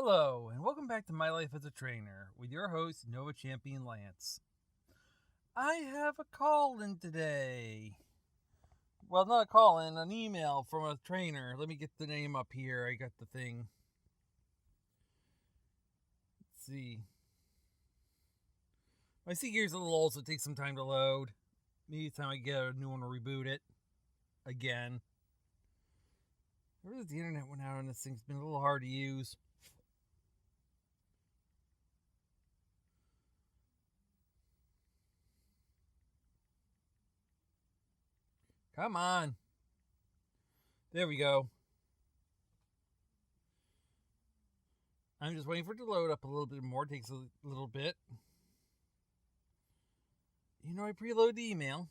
Hello, and welcome back to My Life as a Trainer with your host, Nova Champion Lance. I have a call-in today. Well, not a call-in, an email from a trainer. Let me get the name up here. I got the thing. Let's see. My C gear's a little old, so it takes some time to load. Maybe it's time I get a new one to reboot it again. Where does the internet went out on this thing? It's been a little hard to use. Come on. There we go. I'm just waiting for it to load up a little bit more. It takes a little bit. You know, I preload the email.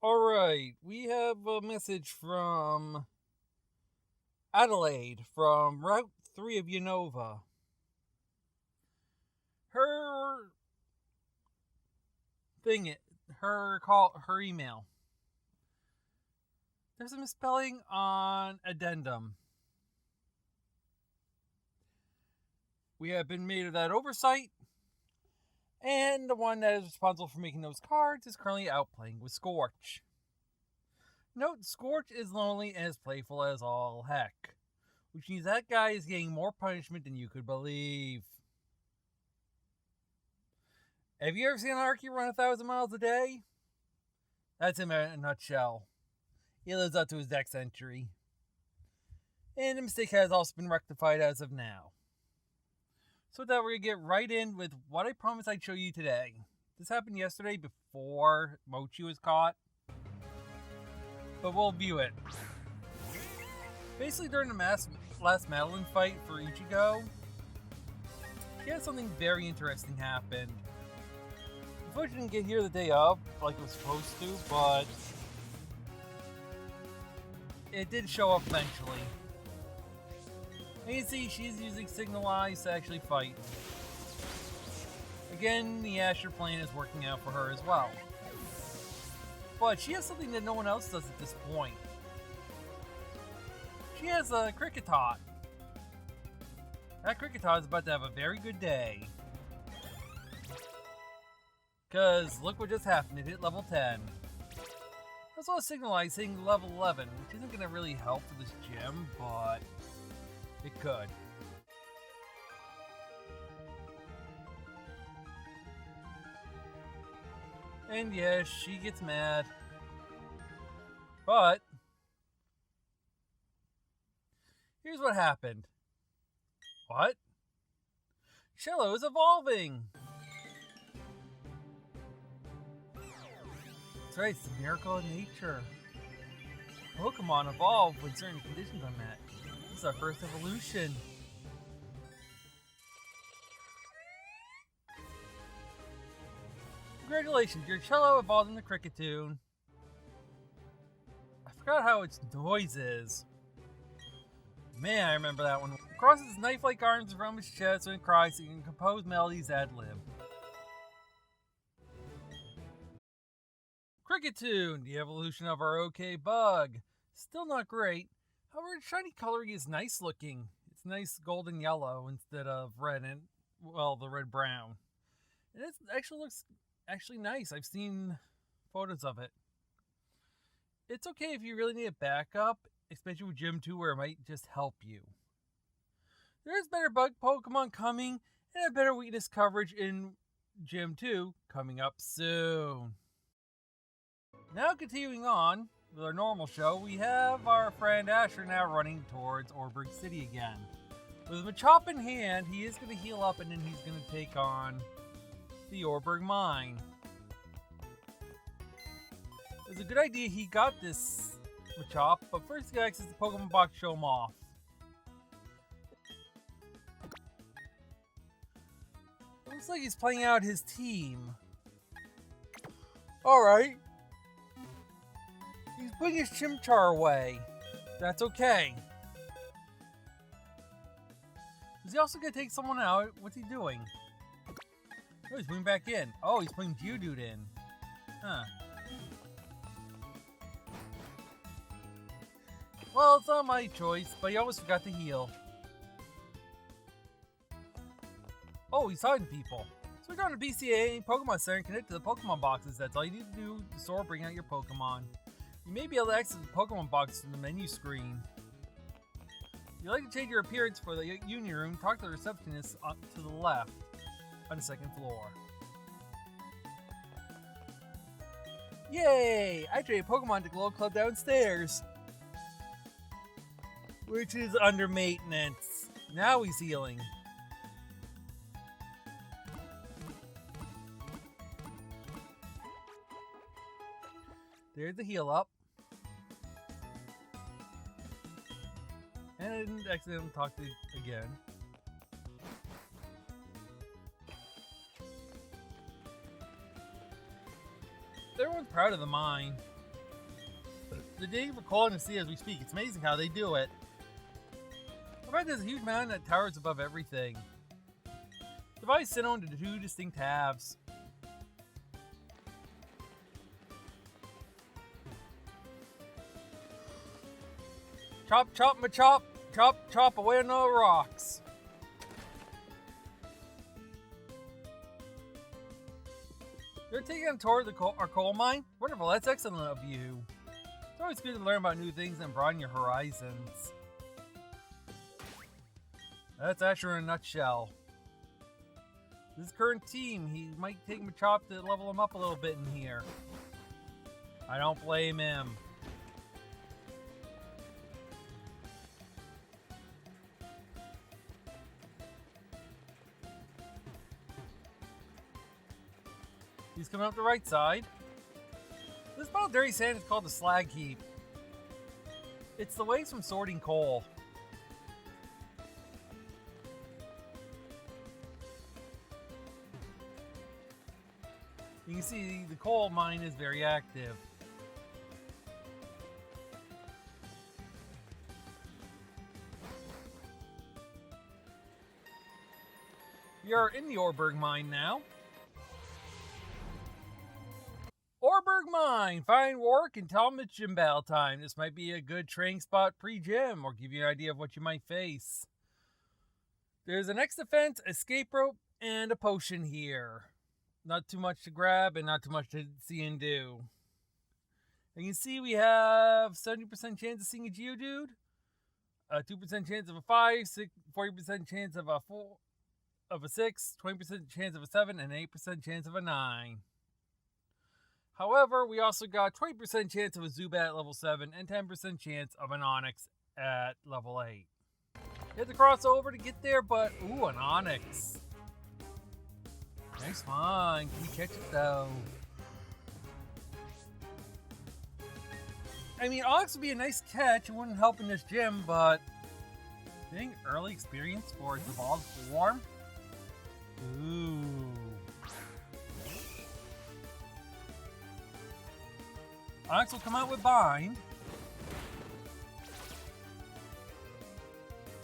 Alright, we have a message from Adelaide from Route 3 of Unova. Her email. There's a misspelling on addendum. We have been made of that oversight, and the one that is responsible for making those cards is currently out playing with Scorch. Note, Scorch is lonely and as playful as all heck, which means that guy is getting more punishment than you could believe. Have you ever seen an Archie run 1,000 miles a day? That's him in a nutshell. He lives up to his dex entry. And the mistake has also been rectified as of now. So with that, we're going to get right in with what I promised I'd show you today. This happened yesterday before Mochi was caught. But we'll view it. Basically, during the last Madeline fight for Ichigo, he had something very interesting happen. Unfortunately, didn't get here the day of, like it was supposed to, but it did show up eventually. And you can see she's using Signal Eyes to actually fight. Again, the Asher plan is working out for her as well. But she has something that no one else does at this point. She has a Cricketot. That Cricketot is about to have a very good day. Because look what just happened, it hit level 10. That's what Signal Eyes hitting level 11, which isn't going to really help for this gym, but it could. And yes, she gets mad. But here's what happened. What? Cello is evolving! That's right, it's the miracle of nature. Pokemon evolve when certain conditions are met. This is our first evolution. Congratulations, your cello evolved into Cricketune. I forgot how its noise is. Man, I remember that one. It crosses its knife-like arms around its chest when it cries so you can compose melodies ad-lib. Cricketune, the evolution of our OK bug. Still not great. However, its shiny coloring is nice looking. It's nice golden yellow instead of red and, well, the red brown. And it actually looks nice. I've seen photos of it. It's okay if you really need a backup, especially with Gym 2 where it might just help you. There is better bug Pokemon coming and a better weakness coverage in Gym 2 coming up soon. Now continuing on with our normal show, we have our friend Asher now running towards Orberg City again. With Machop in hand, he is going to heal up and then he's going to take on the Orberg Mine. It's a good idea he got this Machop, but first he got access to the Pokemon box to show him off. It looks like he's playing out his team. Alright. He's putting his Chimchar away. That's okay. Is he also going to take someone out? What's he doing? Oh, he's putting back in. Oh, he's putting Geodude in. Huh. Well, it's not my choice, but he almost forgot to heal. Oh, he's talking to people. So we're going to BCA Pokemon Center and connect to the Pokemon boxes. That's all you need to do to store bring out your Pokemon. You may be able to access the Pokemon boxes from the menu screen. If you'd like to change your appearance for the Union Room, talk to the receptionist to the left on the second floor. Yay! I traded Pokemon to Glow Club downstairs, which is under maintenance. Now he's healing. There's the heal up. And I didn't accidentally talk to again. Everyone's proud of the mine. The day we're calling to see as we speak. It's amazing how they do it. I bet there's a huge mountain that towers above everything. Divide Sinnoh into two distinct halves. Chop, chop, ma-chop. Chop, chop away on the rocks. You're taking a tour of our coal mine? Wonderful, that's excellent of you. It's always good to learn about new things and broaden your horizons. That's Asher in a nutshell. This current team, he might take Machop to level him up a little bit in here. I don't blame him. He's coming up the right side. This pile of dirty sand is called the slag heap. It's the waste from sorting coal. You can see the coal mine is very active. You're in the Orberg Mine now. Orberg Mine! Find Roark and tell him it's gym battle time. This might be a good training spot pre-gym or give you an idea of what you might face. There's an X defense, escape rope, and a potion here. Not too much to grab and not too much to see and do. And you can see we have 70% chance of seeing a Geodude, a 2% chance of a 5, 40% chance of a 4, of a 6, 20% chance of a 7, and 8% chance of a 9. However, we also got 20% chance of a Zubat at level 7 and 10% chance of an Onyx at level 8. You have to cross over to get there, but ooh, an Onyx. Nice find. Can you catch it though? I mean, Onyx would be a nice catch. It wouldn't help in this gym, but getting early experience for its evolved form. Ooh. Onyx will come out with Bind.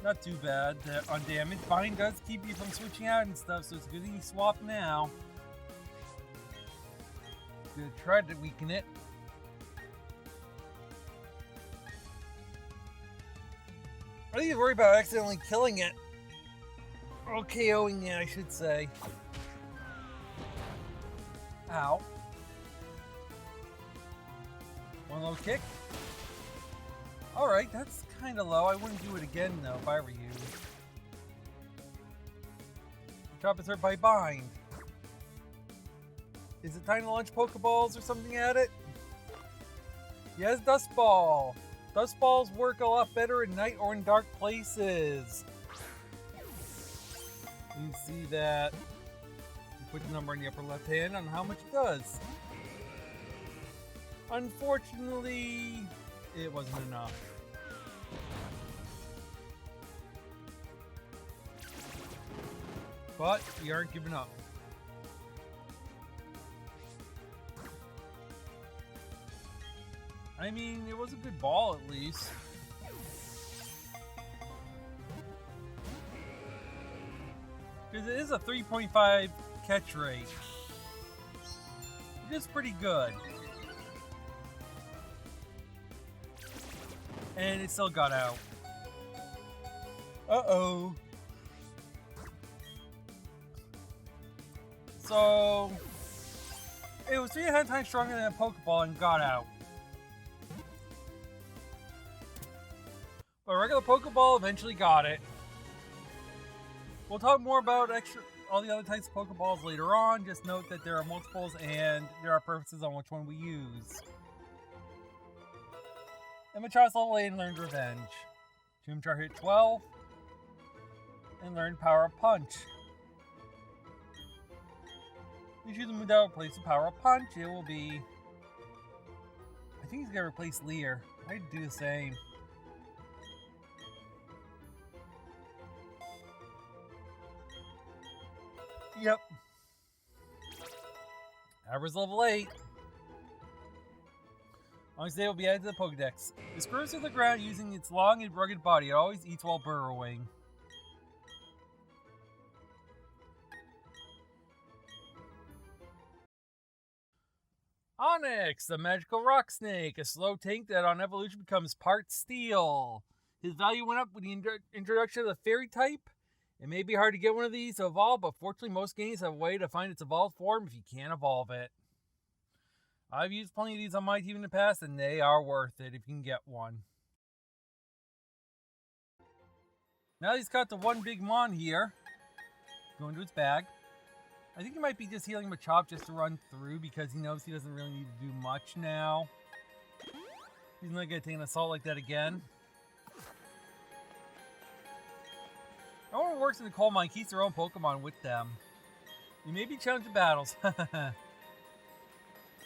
Not too bad on damage. Bind does keep you from switching out and stuff, so it's a good thing you swap now. Gonna try to weaken it. I need to worry about accidentally killing it. Or KOing it, I should say. Ow. One low kick. Alright, that's kind of low. I wouldn't do it again, though, if I were you. Chop is hurt by Bind. Is it time to launch Pokeballs or something at it? Yes, Dust Ball. Dust Balls work a lot better at night or in dark places. You can see that. You put the number in the upper left hand on how much it does. Unfortunately, it wasn't enough. But we aren't giving up. I mean, it was a good ball at least. Because it is a 3.5 catch rate. It is pretty good. And it still got out. Uh-oh. So, it was 3.5 times stronger than a Pokeball and got out. But a regular Pokeball eventually got it. We'll talk more about all the other types of Pokeballs later on. Just note that there are multiples and there are preferences on which one we use. And Machado's level 8 and learned Revenge. Chimchar hit 12 and learned Power Up Punch. You choose a move that will replace the Power Up Punch. It will be... I think he's going to replace Leer. I'd do the same. Yep. Average level 8. Onyx will be added to the Pokedex. It screws to the ground using its long and rugged body. It always eats while burrowing. Onyx, the magical rock snake, a slow tank that on evolution becomes part steel. His value went up with the introduction of the fairy type. It may be hard to get one of these to evolve, but fortunately most games have a way to find its evolved form if you can't evolve it. I've used plenty of these on my team in the past, and they are worth it if you can get one. Now he's got the one big Mon here. Go into its bag. I think he might be just healing Machop just to run through because he knows he doesn't really need to do much now. He's not going to take an assault like that again. Everyone who works in the coal mine keeps their own Pokemon with them. You may be challenged in battles.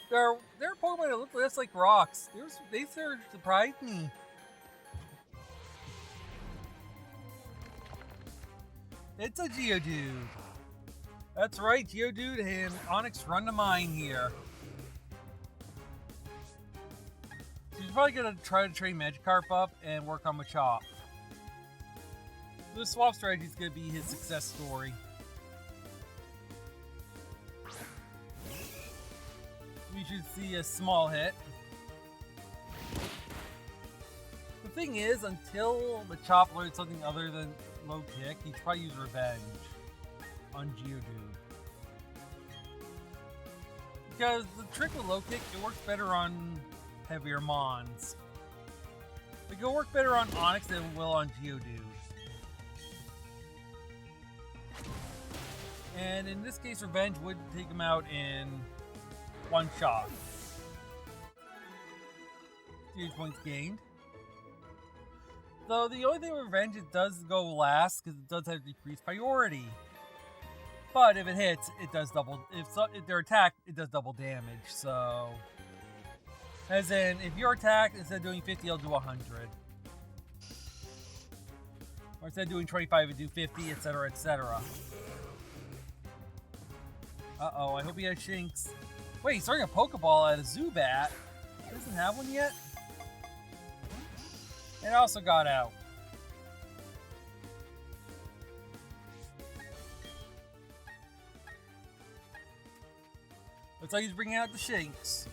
There are Pokemon that look less like rocks. They sort of surprised me. It's a Geodude. That's right, Geodude and Onyx run the mine here. So he's probably going to try to train Magikarp up and work on Machop. The swap strategy is going to be his success story. We should see a small hit. The thing is, until Machop learns something other than low kick, he'd probably use Revenge on Geodude. Because the trick with low kick, it works better on heavier Mons. Like, it'll work better on Onyx than it will on Geodude. And in this case, Revenge would take him out in one shot. Series points gained. Though the only thing with Revenge, it does go last because it does have decreased priority. But if it hits, it does double. If they're attacked, it does double damage. So, as in, if you're attacked, instead of doing 50, it'll do 100. Or instead of doing 25, it'll do 50, etc., etc. Uh-oh, I hope he has Shinx. Wait, he's throwing a Pokeball at a Zubat. He doesn't have one yet? It also got out. Looks like he's bringing out the Shinx.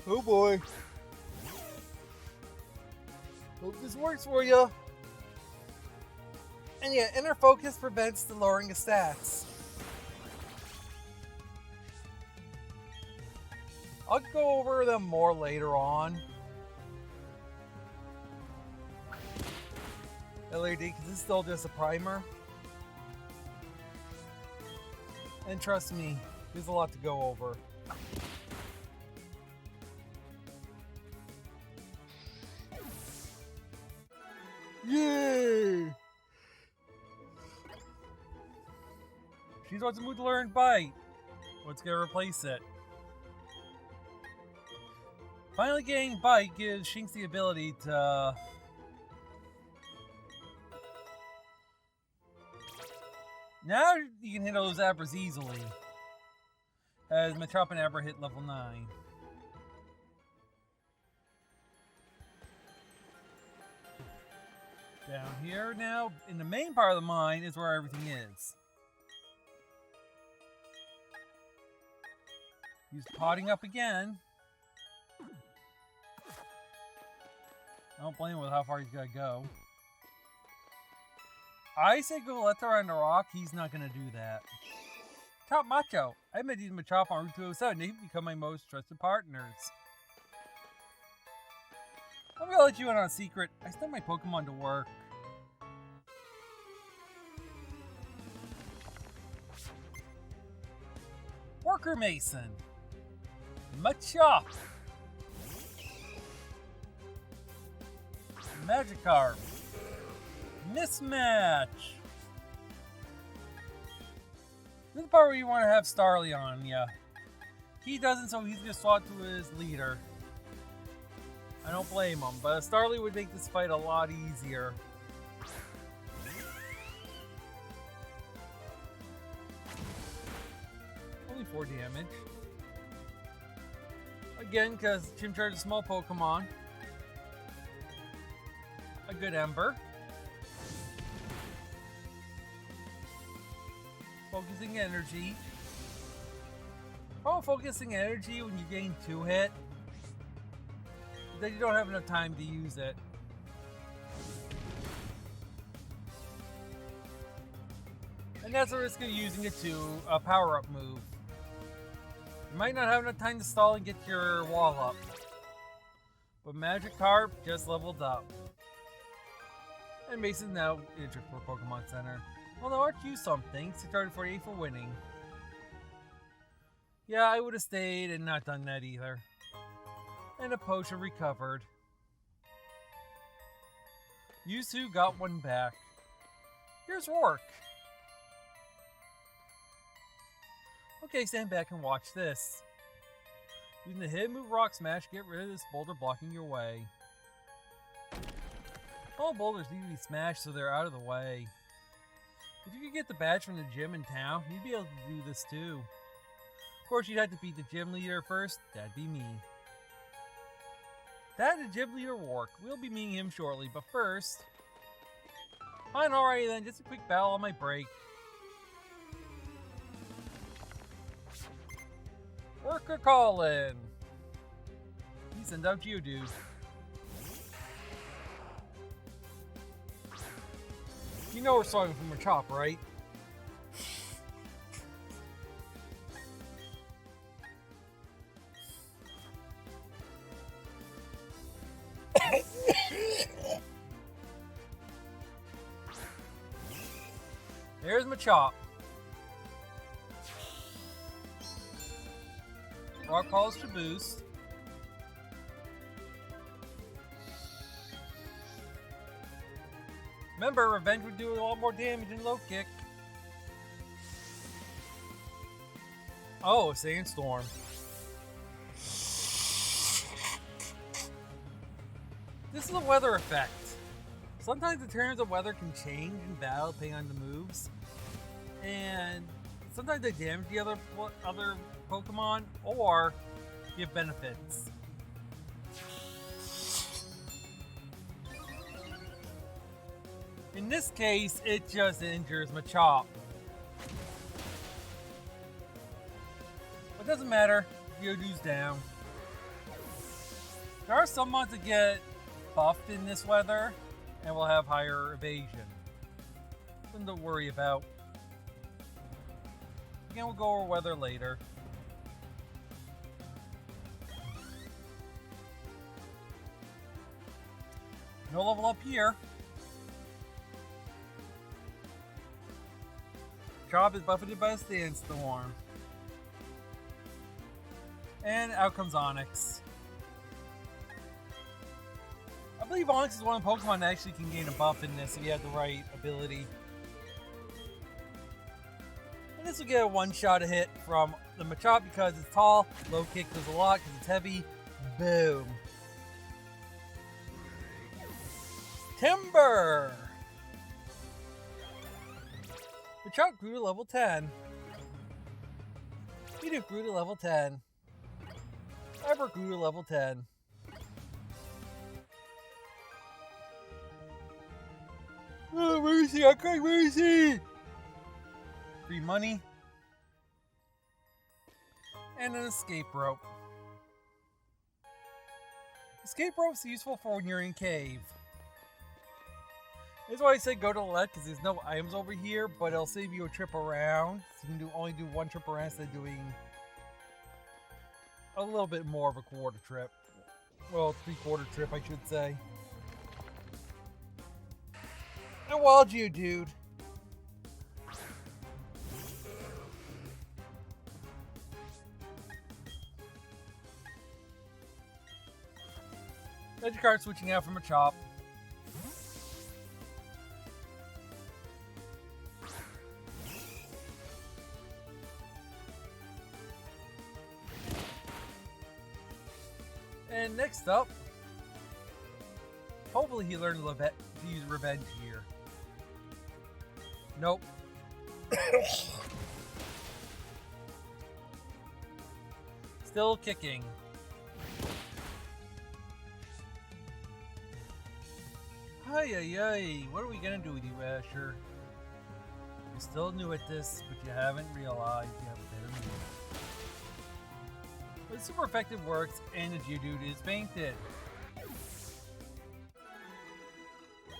Oh boy. Hope this works for you. And yeah, inner focus prevents the lowering of stats. I'll go over them more later on. LED, because this is still just a primer. And trust me, there's a lot to go over. Yay! She's wants to move to learn Bite. What's going to replace it? Finally getting Bite gives Shinx the ability to... Now you can handle those Abras easily. As Machop and Abra hit level 9. Down here now, in the main part of the mine is where everything is. He's potting up again. I don't blame him with how far he's got to go. I say go Lotto on the rock. He's not going to do that. Top Macho. I met these Machop on Route 207. They've become my most trusted partners. I'm going to let you in on a secret. I sent my Pokemon to work. Worker Mason. Machop. Magikarp. Mismatch. This is the part where you want to have Starly on ya. He doesn't, so he's going to swap to his leader. I don't blame him, but Starly would make this fight a lot easier. Only 4 damage. Again, because Chimchar is a small Pokemon. A good Ember. Focusing energy. Oh, focusing energy when you gain 2 hit. Then you don't have enough time to use it. And that's the risk of using it to a power-up move. You might not have enough time to stall and get your wall up. But Magikarp just leveled up. And Mason's now injured for Pokemon Center. Although aren't you something? 648 for winning. Yeah, I would have stayed and not done that either. And a potion recovered. You two got one back. Here's Roark. Okay, stand back and watch this. Using the hidden move Rock Smash, get rid of this boulder blocking your way. All boulders need to be smashed so they're out of the way. If you could get the badge from the gym in town, you'd be able to do this too. Of course, you'd have to beat the gym leader first. That'd be me. That is gym leader Roark. We'll be meeting him shortly, but first... Fine, alrighty then. Just a quick battle on my break. Worker calling. He sent out Geodude. You know we're starting from a chop, right? There's my chop. Rock calls to boost. Remember, Revenge would do a lot more damage than Low Kick. Oh, a Sandstorm. This is a weather effect. Sometimes the terms of weather can change in battle depending on the moves. And sometimes they damage the other Pokemon or give benefits. In this case, it just injures Machop. But it doesn't matter. Geodude's down. There are some monsters that get buffed in this weather and will have higher evasion. Nothing to worry about. Again, we'll go over weather later. No level up here. Chop is buffeted by a Sandstorm. And out comes Onyx. I believe Onyx is one of the Pokemon that actually can gain a buff in this if you have the right ability. And this will get a one-shot hit from the Machop because it's tall. Low kick does a lot because it's heavy. Boom. Timber! Machop grew to level 10. Edith grew to level 10. Ever grew to level 10. Oh, where is he? Okay, where is he? Free money. And an escape rope. Escape rope's useful for when you're in cave. That's why I said go to the left, because there's no items over here, but it'll save you a trip around. So you can only do one trip around instead of doing a little bit more of a quarter trip. Well, 3/4 trip, I should say. And wild Geodude. Magikarp switching out from a chop. And next up, hopefully he learned a little bit to use revenge here. Nope. Still kicking. Ay. What are we gonna do with you, Asher? You're still new at this, but you haven't realized you have a better move. But super effective works, and the Geodude is fainted.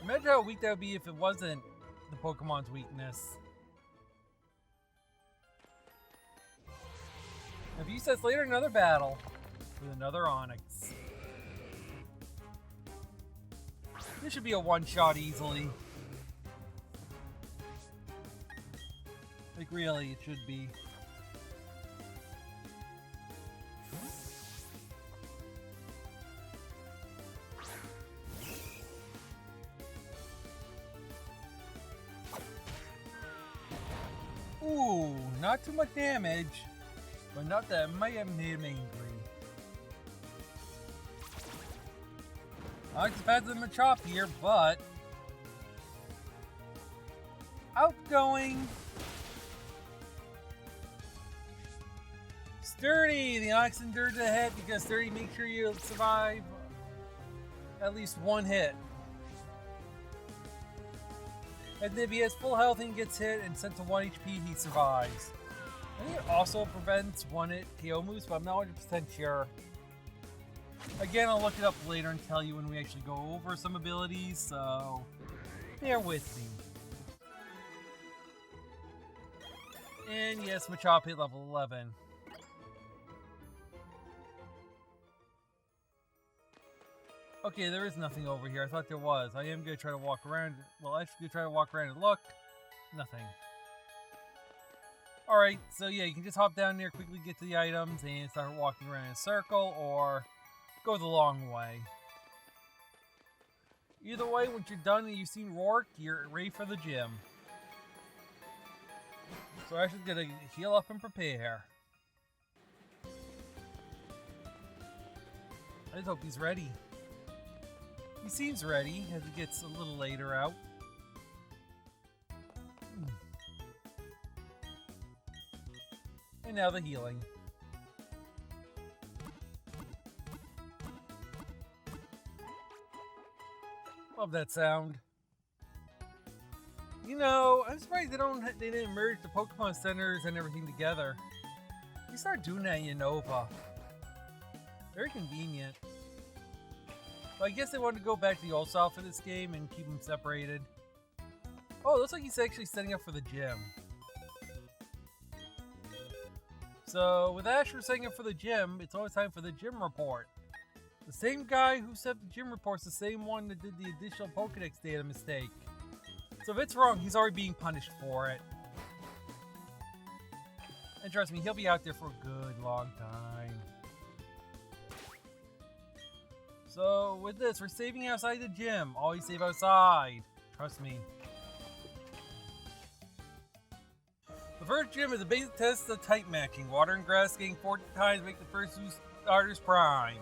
Imagine how weak that would be if it wasn't the Pokemon's weakness. A few sets later, another battle with another Onyx. This should be a one-shot easily. Like, really, it should be. Ooh, not too much damage, but not that it might have made him angry. I like to pass them a chop here, but outgoing. Sturdy! The Onyx endures a hit because Sturdy makes sure you survive at least one hit. And if he has full health and gets hit and sent to 1 HP, he survives. I think it also prevents one-hit KO moves, but I'm not 100% sure. Again, I'll look it up later and tell you when we actually go over some abilities, so bear with me. And yes, Machop hit level 11. Okay, there is nothing over here. I thought there was. I am going to try to walk around. Well, I'm actually going to try to walk around and look. Nothing. Alright, so yeah, you can just hop down there, quickly get to the items, and start walking around in a circle, or go the long way. Either way, once you're done and you've seen Roark, you're ready for the gym. So I'm actually going to heal up and prepare. I just hope he's ready. He seems ready as it gets a little later out. And now the healing. Love that sound. You know, I'm surprised they didn't merge the Pokemon centers and everything together. You start doing that in Unova. Very convenient. But I guess they wanted to go back to the old style for this game and keep them separated. Oh, it looks like he's actually setting up for the gym. So, with Asher setting up for the gym, it's always time for the gym report. The same guy who set the gym report's the same one that did the additional Pokedex data mistake. So if it's wrong, he's already being punished for it. And trust me, he'll be out there for a good long time. So with this, we're saving outside the gym. Always save outside. Trust me. The first gym is a basic test of type matching. Water and grass getting 40 times make the first two starters prime.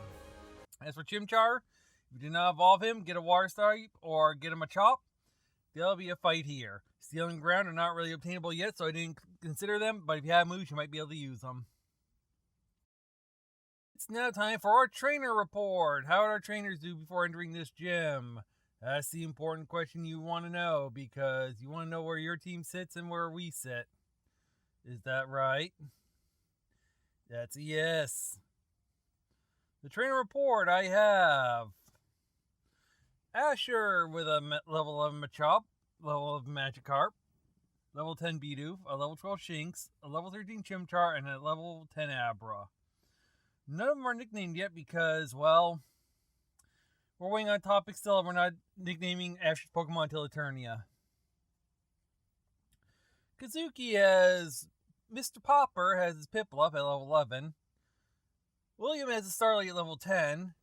As for Chimchar, if you do not evolve him, get a water type, or get him a chop, there'll be a fight here. Steel and ground are not really obtainable yet, so I didn't consider them, but if you have moves, you might be able to use them. It's now time for our trainer report. How did our trainers do before entering this gym? That's the important question you want to know, because you want to know where your team sits and where we sit. Is that right? That's a yes. The trainer report, I have Asher with a level 11 Machop, level of Magikarp, level 10 Bidoof, a level 12 Shinx, a level 13 Chimchar, and a level 10 Abra. None of them are nicknamed yet because, well, we're waiting on topics still. We're not nicknaming Asher's Pokemon until Eternia. Kazuki has Mr. Popper has his Piplup at level 11. William has his Starly at level 10.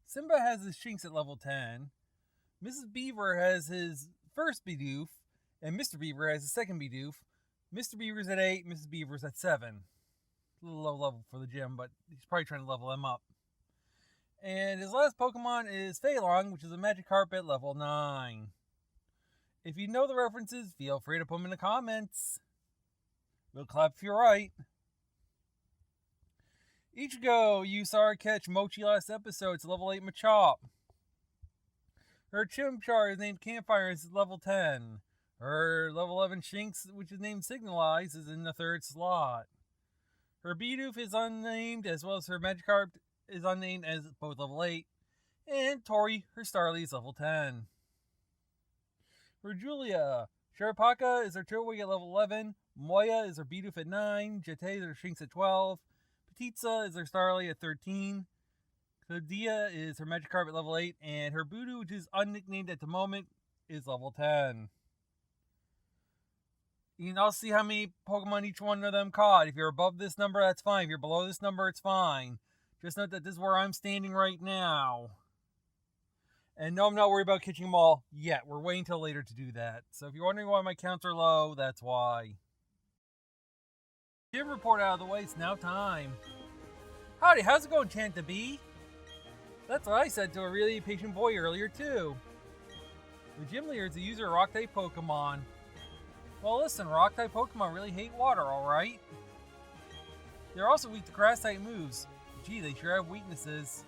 Simba has his Shinx at level 10. Mrs. Beaver has his first Bidoof. And Mr. Beaver has his second Bidoof. Mr. Beaver's at 8. Mrs. Beaver's at 7. A little low level for the gym, but he's probably trying to level them up. And his last Pokemon is Phaelong, which is a Magikarp at level 9. If you know the references, feel free to put them in the comments. We'll clap if you're right. Ichigo, you saw her catch Mochi last episode. It's level 8 Machop. Her Chimchar is named Campfire, is level 10. Her level 11 Shinx, which is named Signalize, is in the 3rd slot. Her Bidoof is unnamed, as well as her Magikarp is unnamed, as both level 8. And Tori, her Starly, is level 10. For Julia, Sharapaka is her Turtwig at level 11. Moya is her Bidoof at 9. Jete is her Shinx at 12. Petitza is her Starly at 13. Claudia is her Magikarp at level 8. And her Voodoo, which is unnicknamed at the moment, is level 10. You can also see how many Pokemon each one of them caught. If you're above this number, that's fine. If you're below this number, it's fine. Just note that this is where I'm standing right now. And no, I'm not worried about catching them all yet. We're waiting until later to do that. So if you're wondering why my counts are low, that's why. Gym report out of the way, it's now time. Howdy, how's it going, Chanta Bee? That's what I said to a really impatient boy earlier, too. The gym leader is a user of Rock-type Pokemon. Well, listen, Rock-type Pokemon really hate water, alright? They're also weak to Grass-type moves. Gee, they sure have weaknesses.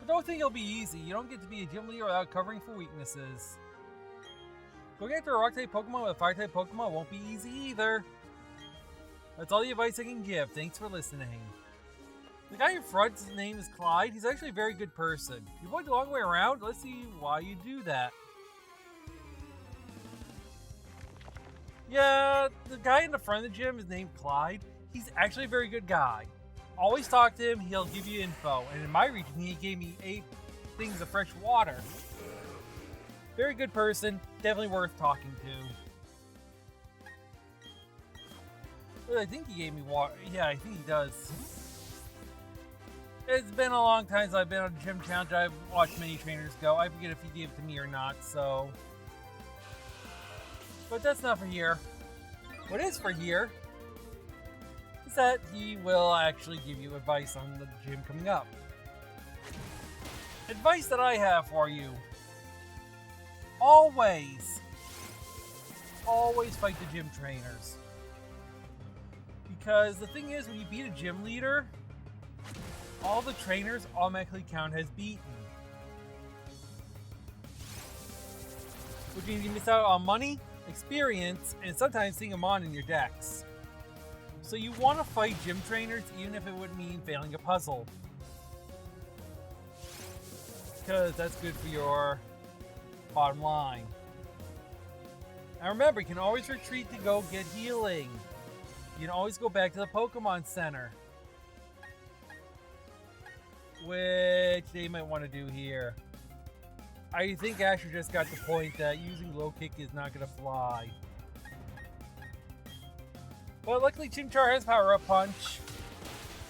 But don't think it'll be easy. You don't get to be a gym leader without covering for weaknesses. Going after a Rock-type Pokemon with a Fire-type Pokemon won't be easy either. That's all the advice I can give. Thanks for listening. The guy in front's name is Clyde. He's actually a very good person. You went a long way around. Let's see why you do that. Yeah, the guy in the front of the gym is named Clyde. He's actually a very good guy. Always talk to him, he'll give you info. And in my region, he gave me 8 things of fresh water. Very good person, definitely worth talking to. Well, I think he gave me water. Yeah, I think he does. It's been a long time since I've been on a gym challenge. I've watched many trainers go. I forget if he gave it to me or not, so... But that's not for here. What is for here is that he will actually give you advice on the gym coming up. Advice that I have for you. Always fight the gym trainers. Because the thing is, when you beat a gym leader, all the trainers automatically count as beaten. Which means you miss out on money, experience, and sometimes seeing them on in your decks. So you want to fight gym trainers even if it would mean failing a puzzle. Because that's good for your bottom line. And remember, you can always retreat to go get healing. You can always go back to the Pokemon Center. Which they might want to do here. I think Asher just got the point that using low kick is not going to fly. But luckily Chimchar has Power Up Punch.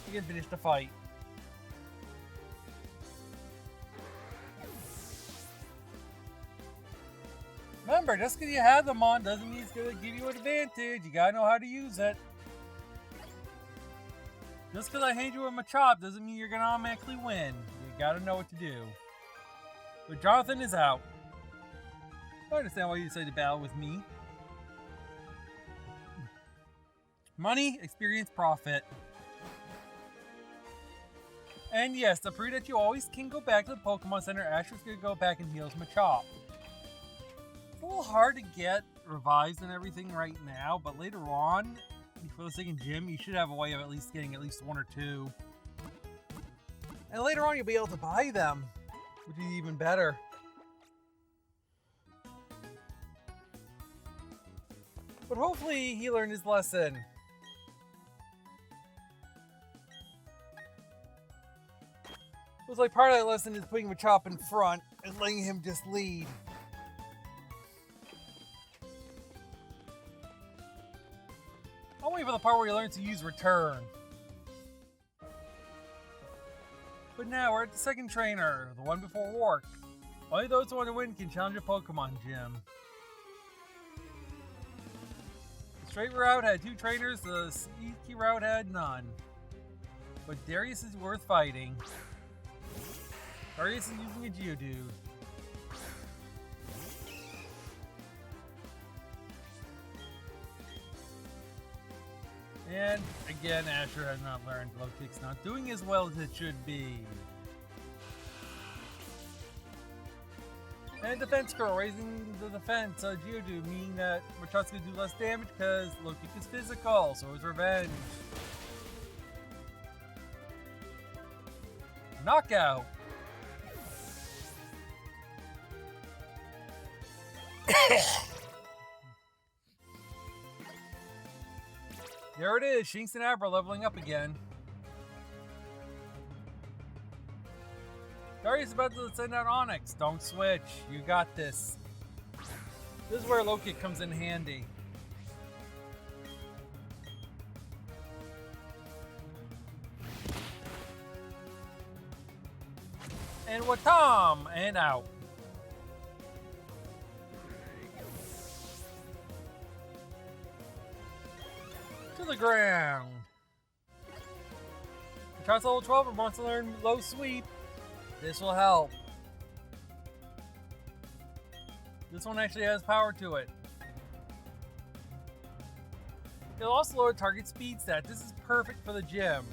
He can finish the fight. Remember, just because you have them on doesn't mean it's going to give you an advantage. You got to know how to use it. Just because I hand you a Machop doesn't mean you're going to automatically win. You got to know what to do. But Jonathan is out. I understand why you decided to battle with me. Money, experience, profit. And yes, to prove that you always can go back to the Pokemon Center, Asher's going to go back and heal his Machop. It's a little hard to get revised and everything right now, but later on, before the second gym, you should have a way of at least getting at least 1 or 2. And later on, you'll be able to buy them, which is even better. But hopefully, he learned his lesson. It was like part of that lesson is putting Machop in front and letting him just lead. I'll wait for the part where he learns to use Return. But now we're at the second trainer, the one before Roark. Only those who want to win can challenge a Pokemon gym. The straight route had 2 trainers, the sneaky route had none. But Darius is worth fighting. Darius is using a Geodude. And again, Asher has not learned. Low Kick's not doing as well as it should be. And Defense Curl raising the defense of Geodude, meaning that Machop's going to do less damage because Low Kick is physical, so is Revenge. Knockout! There it is, Shinx and Abra leveling up again. Darius is about to send out Onyx. Don't switch, you got this. This is where Low Kick comes in handy. And Watam, and out. To the ground. Machop's level 12 and wants to learn Low Sweep. This will help. This one actually has power to it. It'll also lower target speed stat. This is perfect for the gym.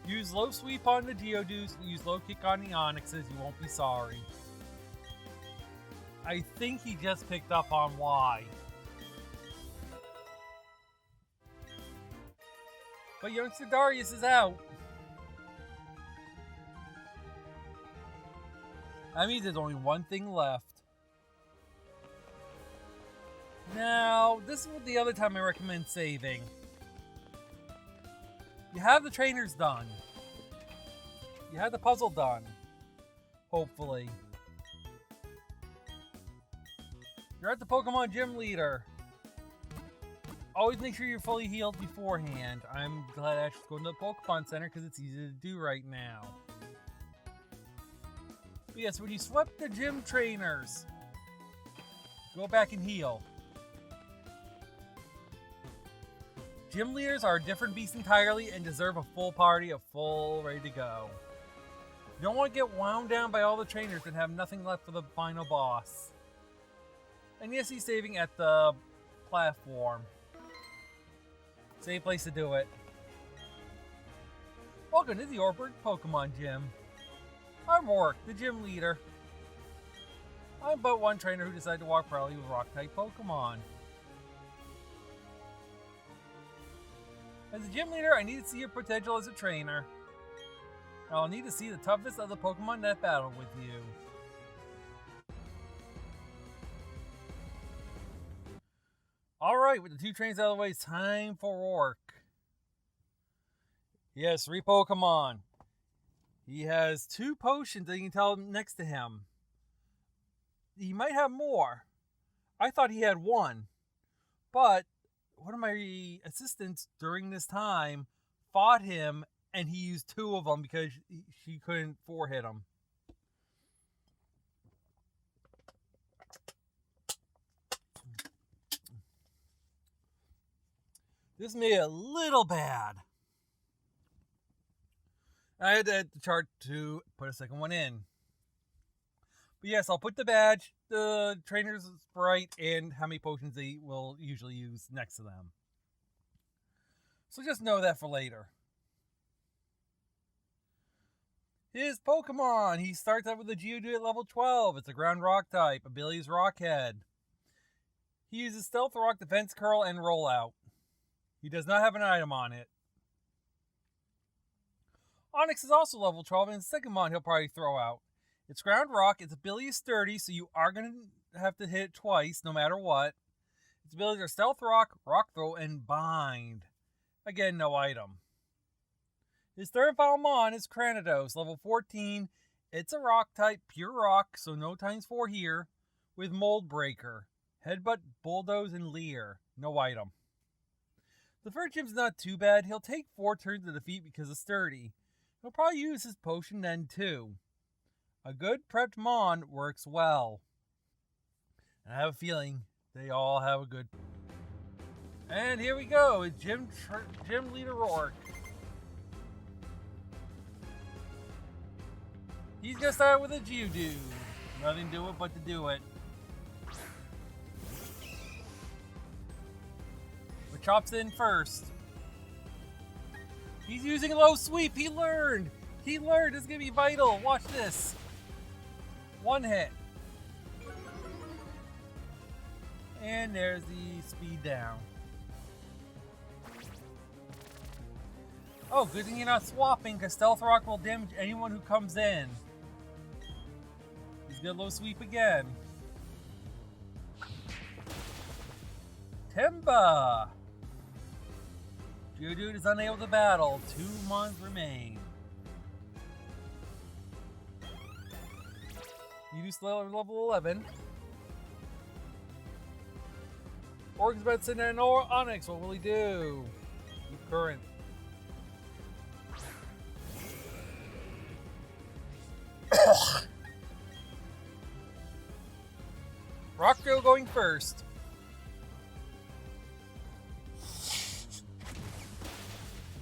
Use Low Sweep on the Geodudes, use Low Kick on the Onyxes, you won't be sorry. I think he just picked up on why. But youngster Darius is out. That means there's only one thing left. Now, this is the other time I recommend saving. You have the trainers done. You have the puzzle done. Hopefully. You're at the Pokemon Gym Leader. Always make sure you're fully healed beforehand. I'm glad I actually go to the Pokemon Center because it's easy to do right now. But yes, when you swept the gym trainers, go back and heal. Gym leaders are a different beast entirely and deserve a full party, ready to go. You don't want to get wound down by all the trainers and have nothing left for the final boss. And yes, he's saving at the platform. Safe place to do it. Welcome to the Orberg Pokemon Gym. I'm Roark, the gym leader. I'm but one trainer who decided to walk proudly with Rock-type Pokemon. As a gym leader, I need to see your potential as a trainer. I'll need to see the toughest of the Pokemon that battle with you. Alright, with the 2 trains out of the way, it's time for Roark. He has 3 Pokemon. He has 2 potions that you can tell next to him. He might have more. I thought he had 1. But one of my assistants during this time fought him and he used 2 of them because she couldn't 4-hit him. This made it a little bad. I had to add the chart to put a second one in. But yes, I'll put the badge, the trainer's sprite, and how many potions they will usually use next to them. So just know that for later. His Pokemon! He starts out with a Geodude at level 12. It's a ground rock type. Ability is Rock Head. He uses Stealth Rock, Defense Curl, and Rollout. He does not have an item on it. Onyx is also level 12, and the second mon he'll probably throw out. It's ground rock, its ability is sturdy, so you are going to have to hit it twice, no matter what. Its abilities are stealth rock, rock throw, and bind. Again, no item. His third and final mon is Cranidos, level 14. It's a rock type, pure rock, so no ×4 here, with Mold Breaker, Headbutt, Bulldoze, and Leer. No item. The first gym's not too bad. He'll take 4 turns to defeat because of sturdy. He'll probably use his potion then too. A good prepped mon works well. And I have a feeling they all have a good... And here we go, it's Gym Leader Roark. He's gonna start with a Geodude. Nothing to it but to do it. Chops in first. He's using a low sweep. He learned. This is going to be vital. Watch this. One hit. And there's the speed down. Oh, good thing you're not swapping, because Stealth Rock will damage anyone who comes in. He's going to low sweep again. Timba! Geodude is unable to battle. 2 months remain. You do still level 11. Org's about to send in Onyx. What will he do? Keep current. Rockdale going first.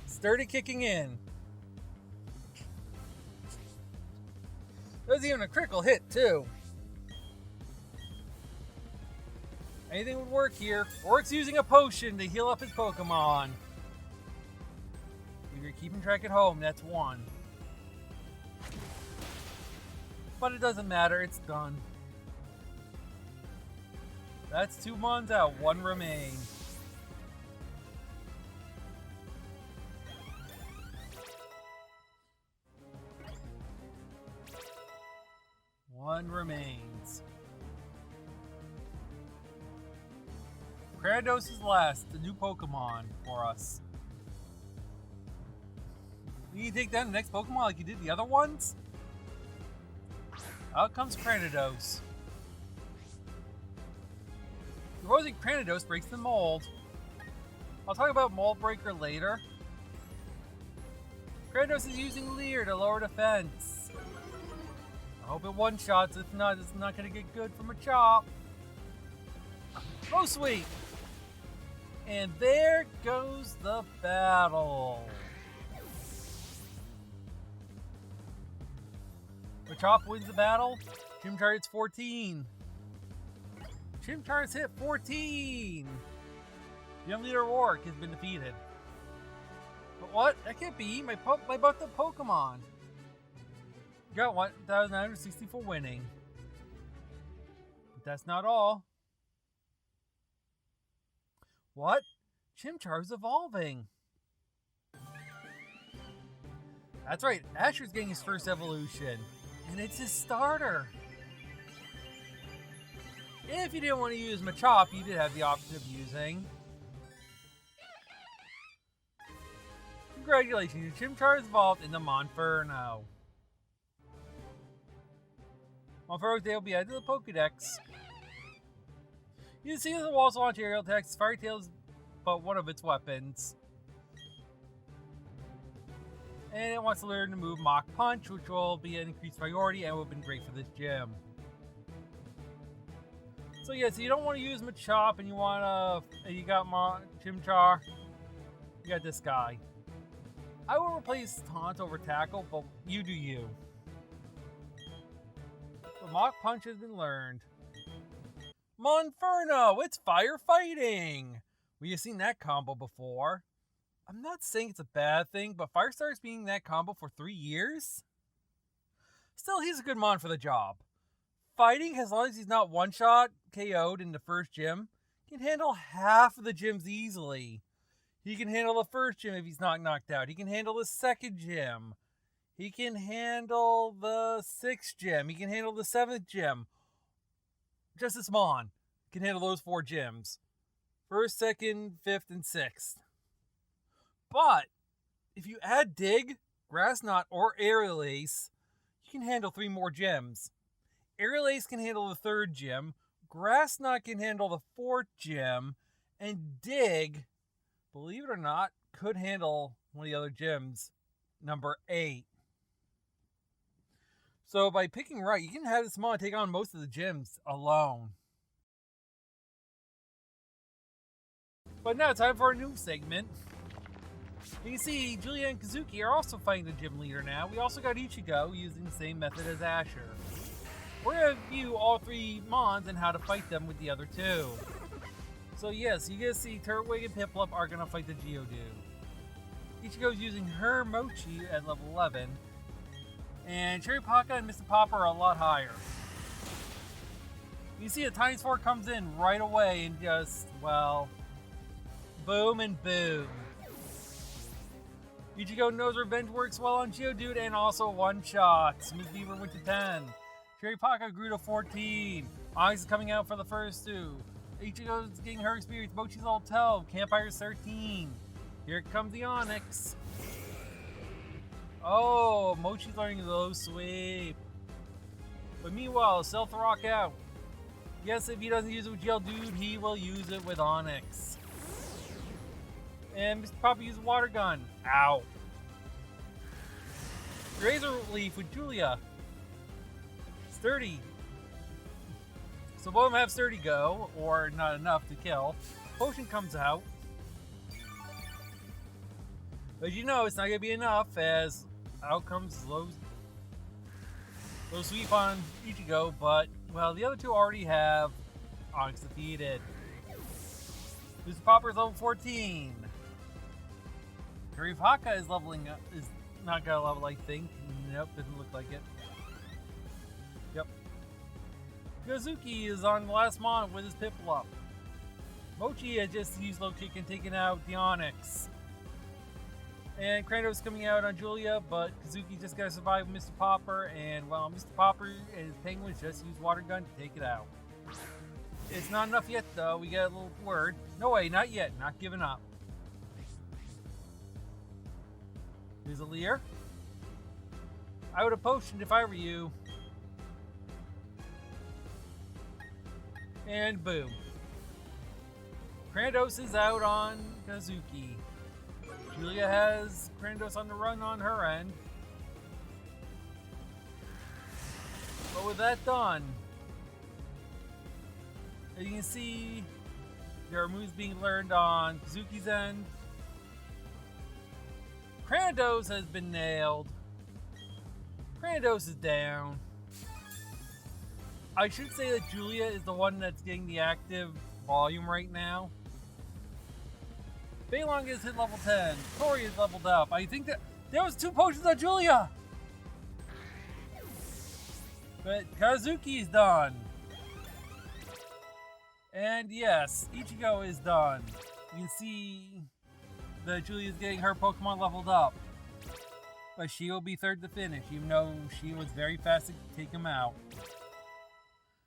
Sturdy kicking in. There's even a critical hit, too. Anything would work here. Orc's using a potion to heal up his Pokemon. If you're keeping track at home, that's 1. But it doesn't matter, it's done. That's 2 mons out, 1 remains. One remains. Cranidos is last, the new Pokemon for us. You can take down the next Pokemon like you did the other ones? Out comes Cranidos. Supposing Cranidos breaks the mold. I'll talk about Mold Breaker later. Cranidos is using Leer to lower defense. I hope it one-shots. If not, it's not going to get good from a chop. Oh, sweet! And there goes the battle. Machop wins the battle. Chimchar hits 14. Chimchar's hit 14! Young Leader Roark has been defeated. But what? That can't be my butt Pokemon. Got 1,960 for winning. But that's not all. What? Chimchar's evolving. That's right, Asher's getting his first evolution. And it's his starter. If you didn't want to use Machop, you did have the option of using. Congratulations, your Chimchar is evolved into Monferno. Monferno's day will be added to the Pokedex. You can see that the walls launch aerial attacks. Fire Tail is but one of its weapons. And it wants to learn to move Mach Punch, which will be an increased priority and will have been great for this gym. So yeah, so you don't want to use Machop and you want to, you got Chimchar, you got this guy. I will replace Taunt over Tackle, but you do you. The Mach Punch has been learned. Monferno, it's firefighting! Well, you've seen that combo before. I'm not saying it's a bad thing, but Firestar's being that combo for 3 years? Still, he's a good mon for the job. Fighting, as long as he's not one-shot KO'd in the first gym, can handle half of the gyms easily. He can handle the first gym if he's not knocked out. He can handle the second gym. He can handle the 6th gym. He can handle the 7th gym. Just as Mon can handle those 4 gyms. 1st, 2nd, 5th, and 6th. But if you add Dig, Grass Knot, or Aerial Ace, you can handle 3 more gyms. Aerial Ace can handle the 3rd gym. Grass Knot can handle the 4th gym. And Dig, believe it or not, could handle one of the other gyms, number 8. So by picking right, you can have this mod take on most of the gyms alone. But now, time for a new segment. You can see Julia and Kazuki are also fighting the gym leader now. We also got Ichigo using the same method as Asher. We're going to view all 3 mons and how to fight them with the other 2. So yes, you guys see Turtwig and Piplup are going to fight the Geodude. Ichigo's using her Mochi at level 11. And Cherry Paka and Mr. Popper are a lot higher. You see a Tiny Sword comes in right away and just, well, boom and boom. Ichigo knows revenge works well on Geodude and also one-shots. Miss Beaver went to 10. Cherry Paka grew to 14. Onyx is coming out for the first 2. Ichigo's getting her experience. Mochi's level 12. Campire's 13. Here comes the Onyx. Oh, Mochi's learning low sweep. But meanwhile, Stealth Rock out. Yes, if he doesn't use it with Geodude, he will use it with Onyx. And Mr. Papa uses Water Gun. Ow. Razor Leaf with Julia. Sturdy. So both of them have Sturdy go, or not enough to kill. Potion comes out. But you know it's not going to be enough, as out comes low sweep on Ichigo, but, well, the other 2 already have Onyx defeated. Mr. Popper's level 14. Paka is leveling up, is not going to level, I think. Nope, doesn't look like it. Yep. Kazuki is on the last mon with his Piplup. Mochi has just used Low Kick and taken out the Onyx. And Kratos coming out on Julia, but Kazuki just got to survive Mr. Popper, and well, Mr. Popper and his penguins just use Water Gun to take it out. It's not enough yet, though. We got a little word. No way, not yet. Not giving up. Here's a Leer. I would have potioned if I were you. And boom. Kratos is out on Kazuki. Julia has Kratos on the run on her end. But with that done, as you can see, there are moves being learned on Kazuki's end. Kratos has been nailed. Kratos is down. I should say that Julia is the one that's getting the active volume right now. Beilong is hit level 10. Tori is leveled up. I think that there was 2 potions on Julia. But Kazuki is done. And yes, Ichigo is done. You can see that Julia is getting her Pokemon leveled up. But she will be 3rd to finish, even though she was very fast to take him out.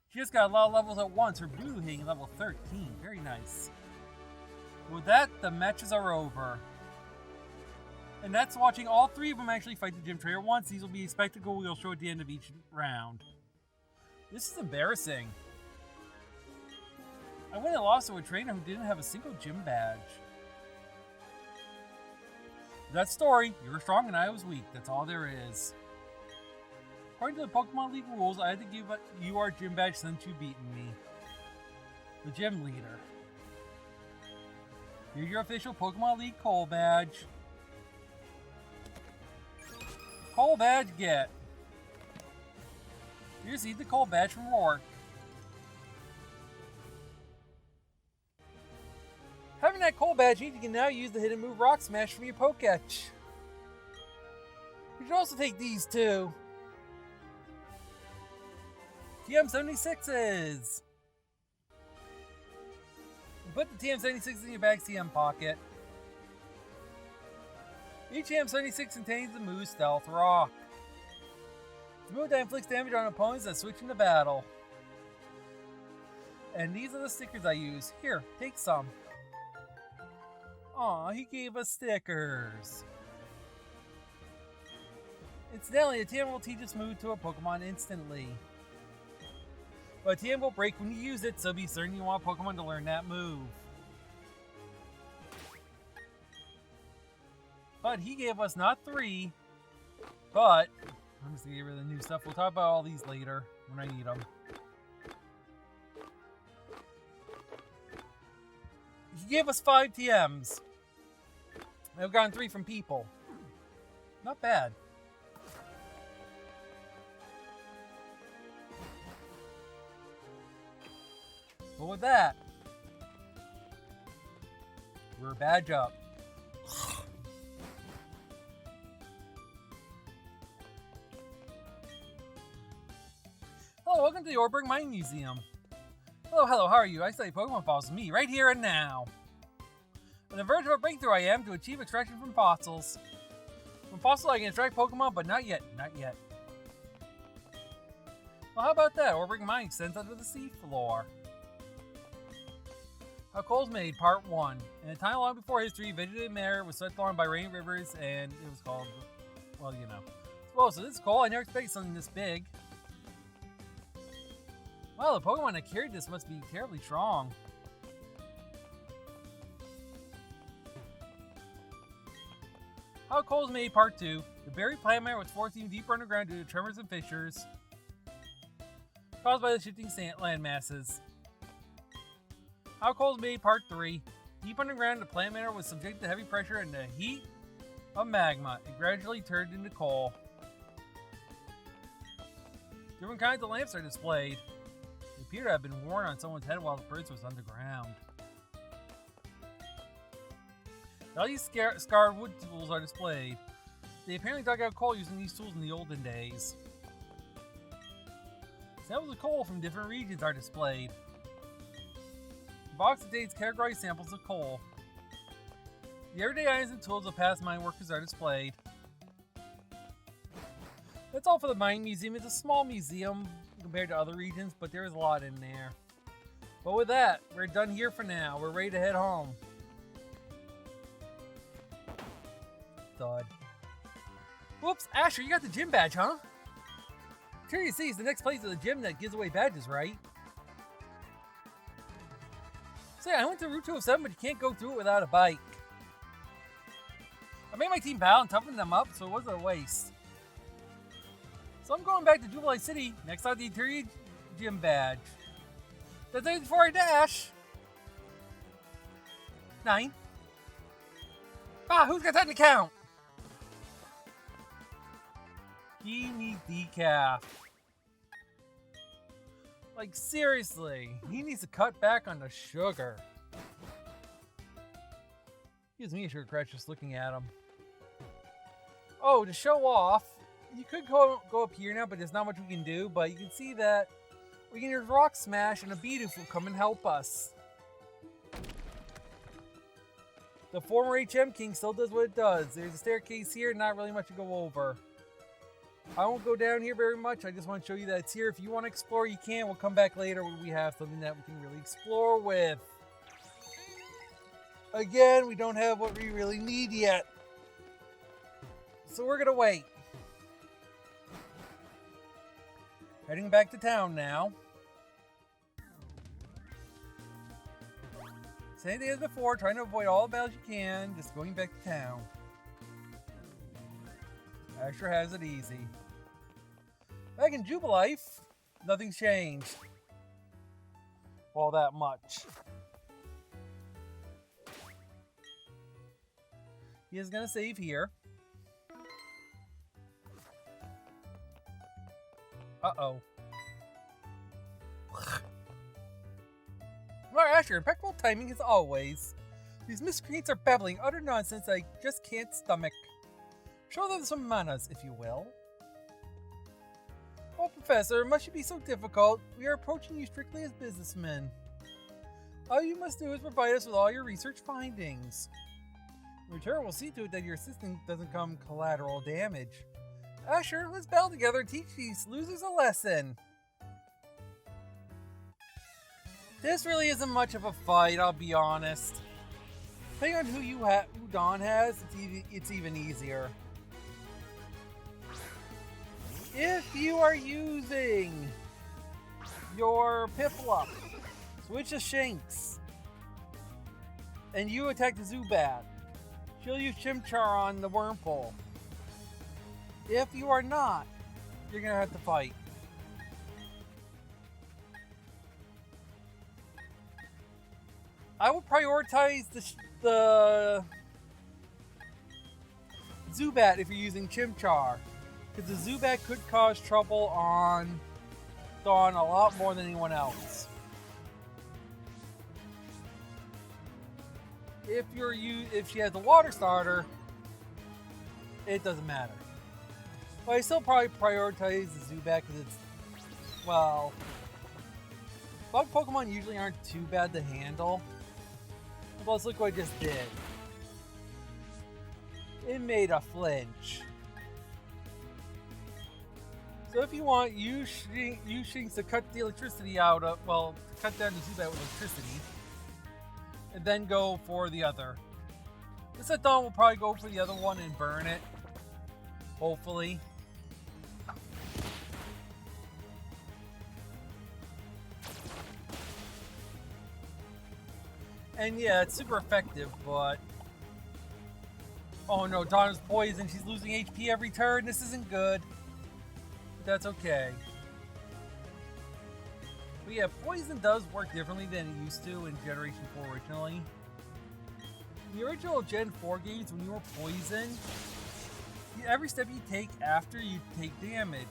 She just got a lot of levels at once. Her Blue hitting level 13. Very nice. With that, the matches are over. And that's watching all 3 of them actually fight the gym trainer once. These will be a spectacle we'll show at the end of each round. This is embarrassing. I went and lost to a trainer who didn't have a single gym badge. That story, you were strong and I was weak. That's all there is. According to the Pokemon League rules, I had to give you our gym badge since you beaten me. The gym leader. Here's your official Pokemon League Coal badge. Coal badge get. Here's the Coal badge from Roark. Having that Coal badge means you can now use the hidden move Rock Smash from your Poketch. You should also take these too. TM76s. Put the TM76s in your bag's TM pocket. Each AM-76 contains the move Stealth Rock. The move that inflicts damage on opponents that switch into battle. And these are the stickers I use. Here, take some. Aw, he gave us stickers. Incidentally, a TM will teach this move to a Pokemon instantly. But TM will break when you use it, so be certain you want Pokemon to learn that move. But he gave us not 3, but I'm just gonna get rid of the new stuff. We'll talk about all these later when I need them. He gave us 5 TMs. I've gotten 3 from people. Not bad. But with that, we're a badge up. Hello, welcome to the Orberg Mine Museum. Hello, how are you? I study Pokemon fossils, me, right here and now. On the verge of a breakthrough I am to achieve extraction from fossils. From fossils I can extract Pokemon, but not yet. Well, how about that? Orberg Mine extends under the seafloor. How Coal's Made, Part 1. In a time long before history, vegetated matter was swept along by rain rivers, and it was called, well, you know. Whoa, so this is coal. I never expected something this big. Wow, the Pokemon that carried this must be terribly strong. How Coal's Made, Part 2. The buried plant matter was forced even deeper underground due to tremors and fissures caused by the shifting land masses. How Coal's Made, Part 3. Deep underground, the plant matter was subjected to heavy pressure and the heat of magma. It gradually turned into coal. Different kinds of lamps are displayed. They appear to have been worn on someone's head while the person was underground. All these scarred wood tools are displayed. They apparently dug out coal using these tools in the olden days. Samples of coal from different regions are displayed. The box contains categorized samples of coal. The everyday items and tools of past mine workers are displayed. That's all for the Mine Museum. It's a small museum compared to other regions, but there is a lot in there. But with that, we're done here for now. We're ready to head home. Thud. Whoops, Asher, you got the gym badge, huh? Sure you see, it's the next place at the gym that gives away badges, right? Say, I went to Route 207, but you can't go through it without a bike. I made my team battle and toughened them up, so it wasn't a waste. So I'm going back to Jubilee City, next on the interior gym badge. That's it before I dash. 9. Ah, who's got time to count? He needs decaf. Like, seriously, he needs to cut back on the sugar. Gives me a sugar crash just looking at him. Oh, to show off, you could go up here now, but there's not much we can do. But you can see that we can use Rock Smash, and a Bidoof will come and help us. The former HM King still does what it does. There's a staircase here, not really much to go over. I won't go down here very much. I just want to show you that it's here. If you want to explore, you can. We'll come back later when we have something that we can really explore with. Again, we don't have what we really need yet. So we're going to wait. Heading back to town now. Same thing as before, trying to avoid all the battles you can, just going back to town. Asher has it easy. Back in Jubilife, nothing's changed. All that much. He is going to save here. Uh-oh. Well, Asher, impeccable timing as always. These miscreants are babbling utter nonsense I just can't stomach. Show them some manners, if you will. Oh, Professor, must you be so difficult? We are approaching you strictly as businessmen. All you must do is provide us with all your research findings. In return, we'll see to it that your assistant doesn't come collateral damage. Asher, let's battle together and teach these losers a lesson. This really isn't much of a fight, I'll be honest. Depending on who Dawn has, it's even easier. If you are using your Piplup, switch to Shinx, and you attack the Zubat, she'll use Chimchar on the Wurmple. If you are not, you're going to have to fight. I would prioritize the Zubat if you're using Chimchar, because the Zubat could cause trouble on Dawn a lot more than anyone else. If she has a water starter, it doesn't matter. But I still probably prioritize the Zubat because it's, well, bug Pokemon usually aren't too bad to handle. Plus, look what I just did. It made a flinch. So if you want, use Shinx to cut the electricity out of, well, cut down the Zubat with electricity. And then go for the other. This at Dawn will probably go for the other one and burn it. Hopefully. And yeah, it's super effective, but... Oh no, Dawn is poisoned. She's losing HP every turn. This isn't good. But that's okay. But yeah, poison does work differently than it used to in Generation 4 originally. In the original Gen 4 games, when you were poisoned, every step you take after, you take damage.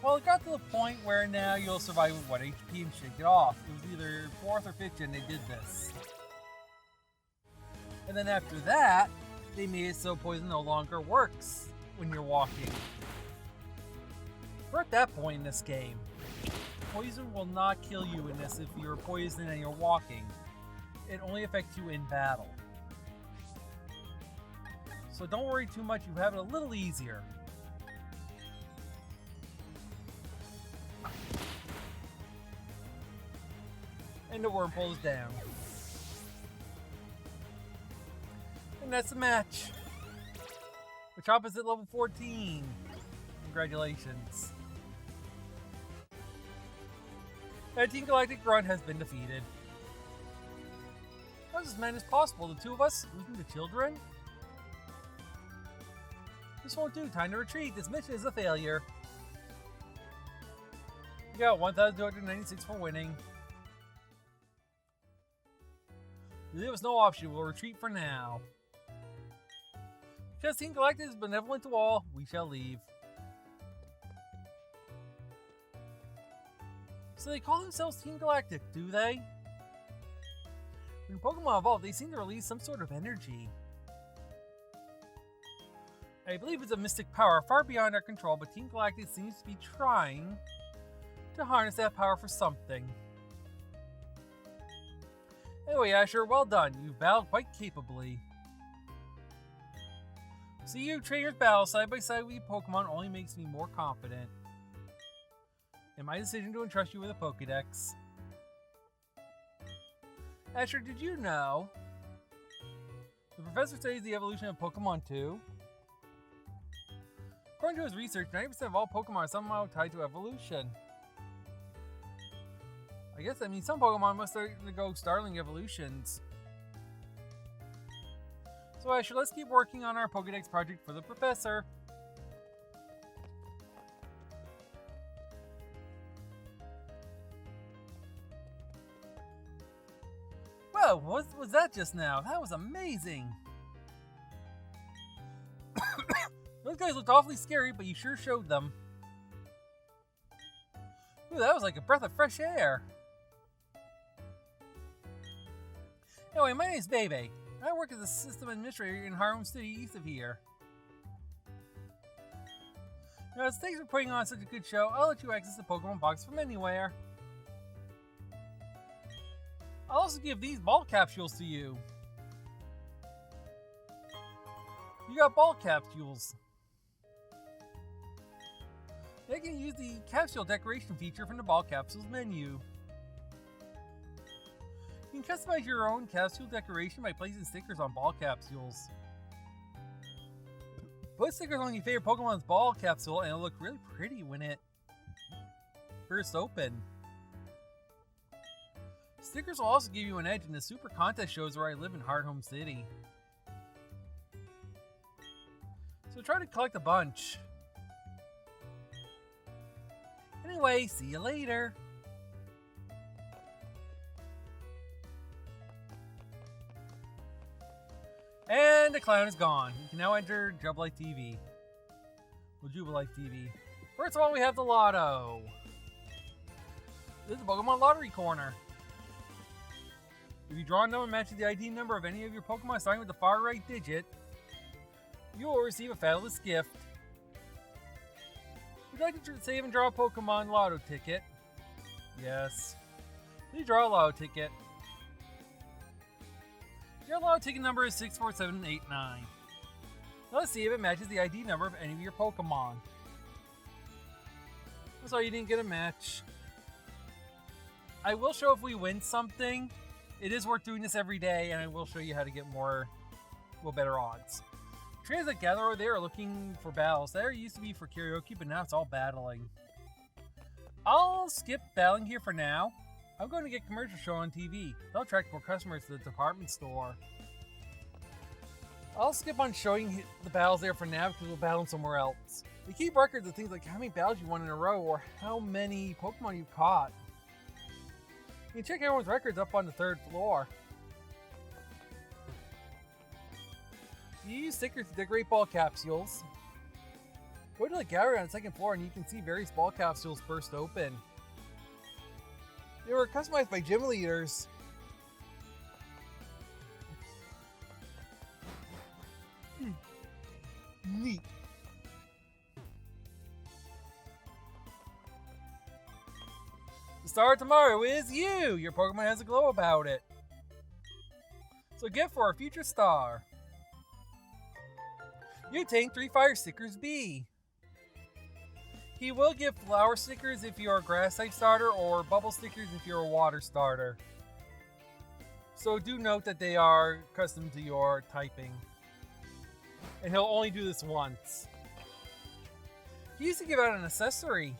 Well, it got to the point where now you'll survive with 1 HP and shake it off. It was either 4th or 5th gen they did this. And then after that, they made it so poison no longer works when you're walking. We're at that point in this game. Poison will not kill you in this if you're poisoned and you're walking. It only affects you in battle. So don't worry too much, you have it a little easier. And the Wurmple is down. And that's the match. The Chomp is at level 14. Congratulations. And Team Galactic Grunt has been defeated. How is this madness possible? The two of us losing the children? This won't do. Time to retreat. This mission is a failure. You got 1,296 for winning. You leave us no option. We'll retreat for now. Because Team Galactic is benevolent to all, we shall leave. So they call themselves Team Galactic, do they? When Pokemon evolve, they seem to release some sort of energy. I believe it's a mystic power far beyond our control, but Team Galactic seems to be trying to harness that power for something. Anyway, Asher, well done. You've battled quite capably. See you trainers battle side by side with your Pokemon only makes me more confident in my decision to entrust you with a Pokédex. Asher, did you know the professor studies the evolution of Pokemon too? According to his research, 90% of all Pokemon are somehow tied to evolution. I guess that means some Pokemon must undergo startling evolutions. So Asher, let's keep working on our Pokédex project for the professor. Whoa, what was that just now? That was amazing! Those guys looked awfully scary, but you sure showed them. Ooh, that was like a breath of fresh air. Anyway, my name is Bebe. I work as a system administrator in Harlem City, east of here. Now, thanks for putting on such a good show. I'll let you access the Pokemon box from anywhere. I'll also give these ball capsules to you. got ball capsules. They can use the capsule decoration feature from the ball capsules menu. You can customize your own capsule decoration by placing stickers on ball capsules. Put stickers on your favorite Pokemon's ball capsule and it'll look really pretty when it first open. Stickers will also give you an edge in the Super Contest shows where I live in Hard Home City. So try to collect a bunch. Anyway, see you later. And the clown is gone. You can now enter Jubilife TV. Well, Jubilife TV. First of all, we have the Lotto. This is the Pokemon Lottery Corner. If you draw a number matching the ID number of any of your Pokemon starting with the far right digit, you will receive a fabulous gift. Would you like to save and draw a Pokemon Lotto ticket? Yes. Please draw a Lotto ticket. Your Lotto ticket number is 64789. Now let's see if it matches the ID number of any of your Pokemon. I'm sorry you didn't get a match. I will show if we win something. It is worth doing this every day, and I will show you how to get better odds. Trainers that gather over there are looking for battles. There used to be for karaoke, but now it's all battling. I'll skip battling here for now. I'm going to get commercial show on TV. They'll attract more customers to the department store. I'll skip on showing the battles there for now because we'll battle somewhere else. They keep records of things like how many battles you won in a row or how many Pokemon you caught. You can check everyone's records up on the 3rd floor. You use stickers to decorate ball capsules. Go to the gallery on the 2nd floor and you can see various ball capsules burst open. They were customized by gym leaders. Neat. The star of tomorrow is you! Your Pokemon has a glow about it. So get for a future star. You obtain 3 fire stickers B. He will give flower stickers if you're a grass type starter or bubble stickers if you're a water starter. So do note that they are custom to your typing. And he'll only do this once. He used to give out an accessory.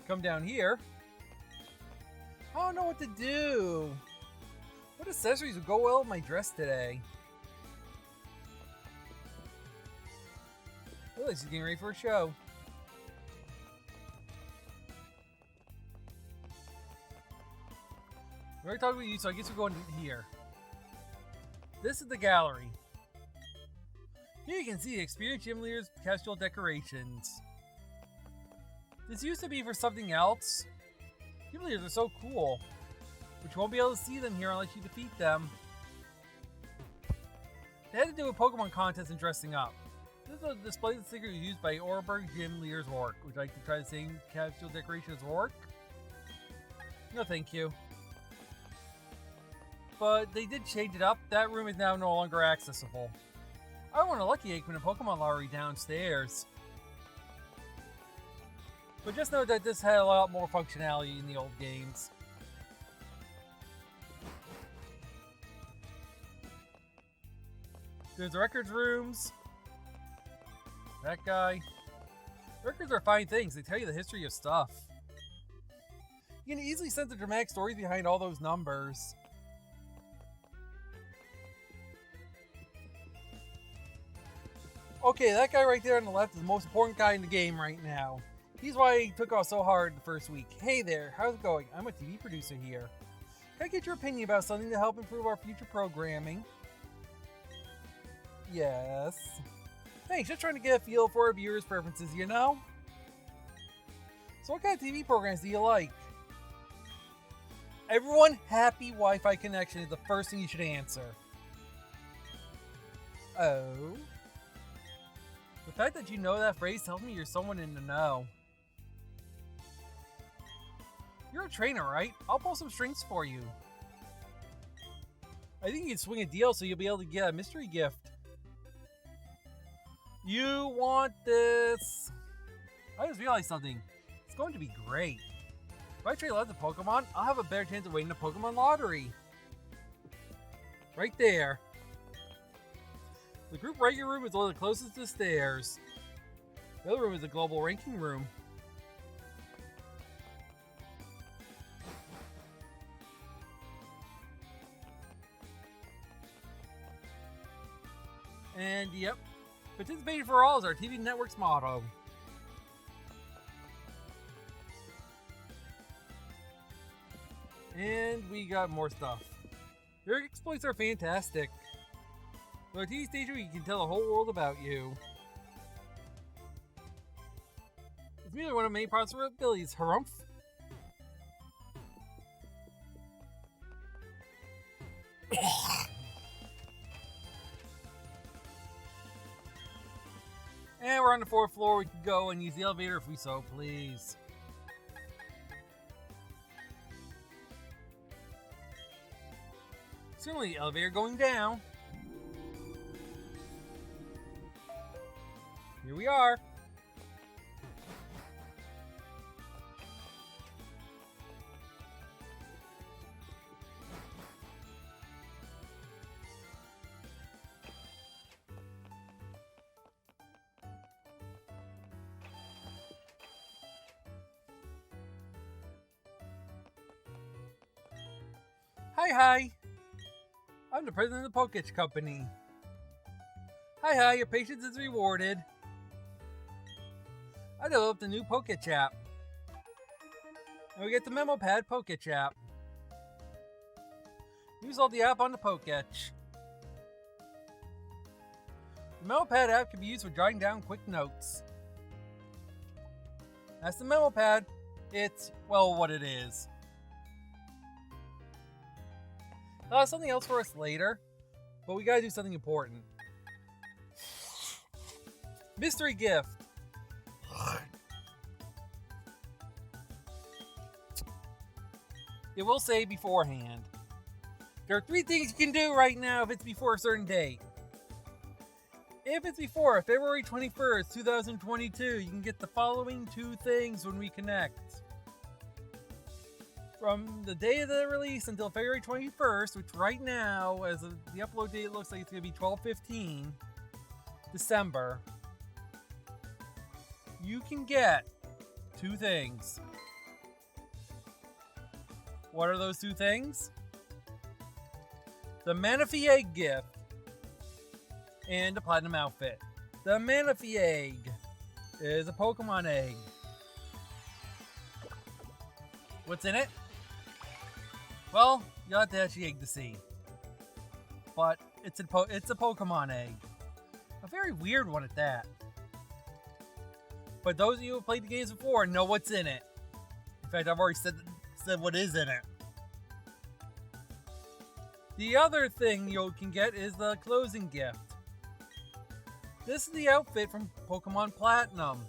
Come down here. I don't know what to do. What accessories would go well with my dress today? Oh, she's getting ready for a show. We already talked about you, so I guess we're going here. This is the gallery. Here you can see experienced gym leaders' casual decorations. This used to be for something else. Gym leaders are so cool, but you won't be able to see them here unless you defeat them. They had to do a Pokemon contest and dressing up. This is a display of stickers used by Orberg gym leaders Roark. Would you like to try the same casual decoration as Roark? No, thank you. But they did change it up. That room is now no longer accessible. I won a lucky egg from the Pokemon lottery downstairs. But just know that this had a lot more functionality in the old games. There's the records rooms. That guy. Records are fine things. They tell you the history of stuff. You can easily sense the dramatic stories behind all those numbers. Okay, that guy right there on the left is the most important guy in the game right now. He's why he took off so hard the first week. Hey there, how's it going? I'm a TV producer here. Can I get your opinion about something to help improve our future programming? Yes. Thanks, just trying to get a feel for our viewers' preferences, you know? So what kind of TV programs do you like? Everyone happy Wi-Fi connection is the first thing you should answer. Oh? The fact that you know that phrase tells me you're someone in the know. You're a trainer, right? I'll pull some strings for you. I think you can swing a deal so you'll be able to get a mystery gift. You want this? I just realized something. It's going to be great. If I trade lots of Pokemon, I'll have a better chance of winning the Pokemon lottery. Right there. The group ranking room is one of the closest to the stairs. The other room is the global ranking room. And yep, participation for all is our TV network's motto. And we got more stuff. Your exploits are fantastic. With our TV station, you can tell the whole world about you. It's merely one of the main parts of our abilities, harumph. And we're on the 4th floor. We can go and use the elevator if we so please. Certainly, the elevator going down. Here we are. Hi. I'm the president of the Poketch Company. Hi, your patience is rewarded. I developed a new Poketch app. And we get the memo pad Poketch app. Use all the app on the Poketch. The memo pad app can be used for jotting down quick notes. That's the memo pad. It's, well, what it is. I'll have something else for us later, but we gotta do something important. Mystery gift. It will say beforehand. There are 3 things you can do right now if it's before a certain date. If it's before February 21st, 2022, you can get the following 2 things when we connect. From the day of the release until February 21st, which right now, as of the upload date, looks like it's going to be 12/15 December, you can get 2 things. What are those 2 things? The Manaphy Egg gift and a Platinum outfit. The Manaphy Egg is a Pokemon egg. What's in it? Well, you'll have to hatch the egg to see. But it's a Pokemon egg. A very weird one at that. But those of you who have played the games before know what's in it. In fact, I've already said what is in it. The other thing you can get is the closing gift. This is the outfit from Pokemon Platinum.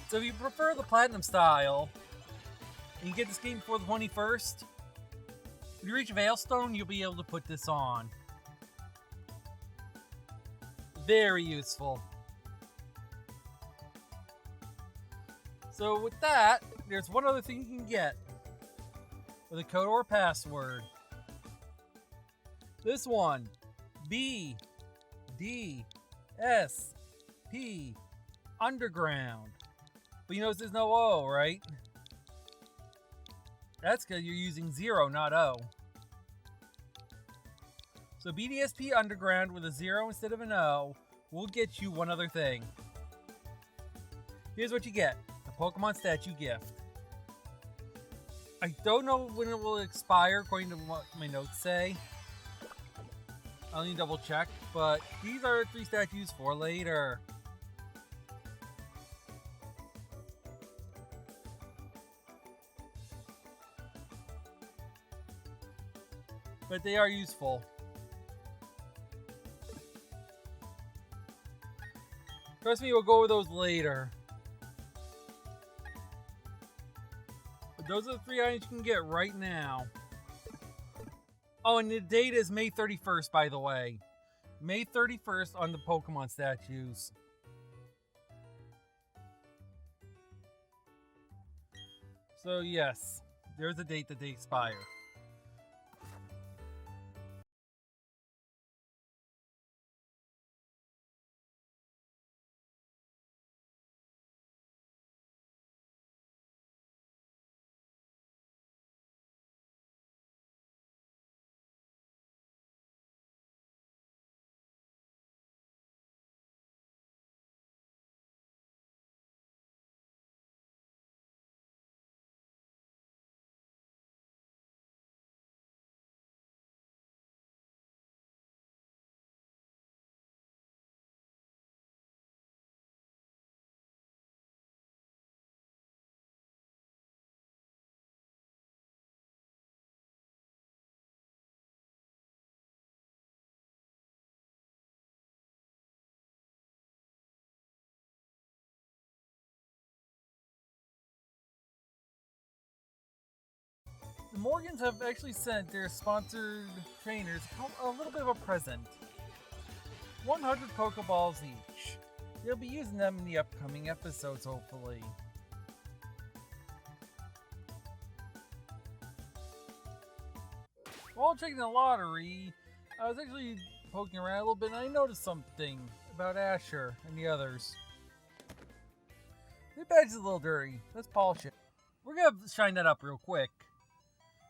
So if you prefer the Platinum style, and you get this game before the 21st, when you reach Veilstone, you'll be able to put this on. Very useful. So with that, there's one other thing you can get with a code or password. This one, BDSP Underground. But you notice there's no O, right? That's because you're using 0, not O. So BDSP Underground with a 0 instead of an O will get you one other thing. Here's what you get. The Pokemon statue gift. I don't know when it will expire according to what my notes say. I'll need to double check, but these are 3 statues for later. But they are useful. Trust me, we'll go over those later. But those are the 3 items you can get right now. Oh, and the date is May 31st, by the way. May 31st on the Pokemon statues. So yes, there's a date that they expire. The Morgans have actually sent their sponsored trainers a little bit of a present. 100 Pokeballs each. They'll be using them in the upcoming episodes, hopefully. While checking the lottery, I was actually poking around a little bit and I noticed something about Asher and the others. Their badge is a little dirty. Let's polish it. We're gonna shine that up real quick.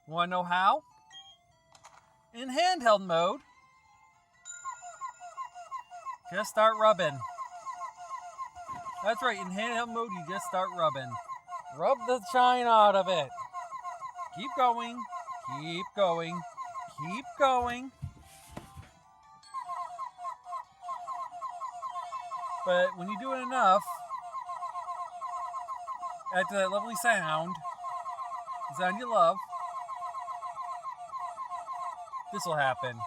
Wanna know how? In handheld mode, just start rubbing. That's right, in handheld mode, you just start rubbing. Rub the shine out of it. Keep going, keep going, keep going. But when you do it enough, after that lovely sound, the sound you love, this will happen.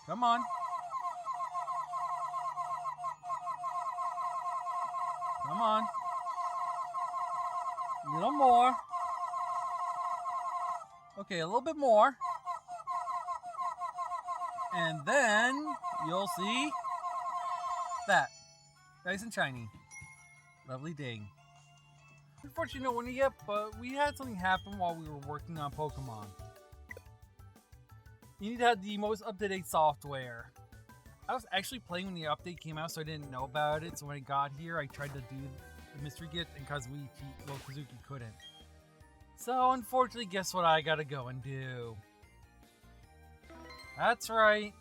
Come on. Come on. A little more. Okay, a little bit more. And then you'll see that. Nice and shiny. Lovely ding. Unfortunately, no one yet, but we had something happen while we were working on Pokemon. You need to have the most up-to-date software. I was actually playing when the update came out, so I didn't know about it. So when I got here, I tried to do the mystery gift, and Kazuki couldn't. So unfortunately, guess what I gotta go and do? That's right.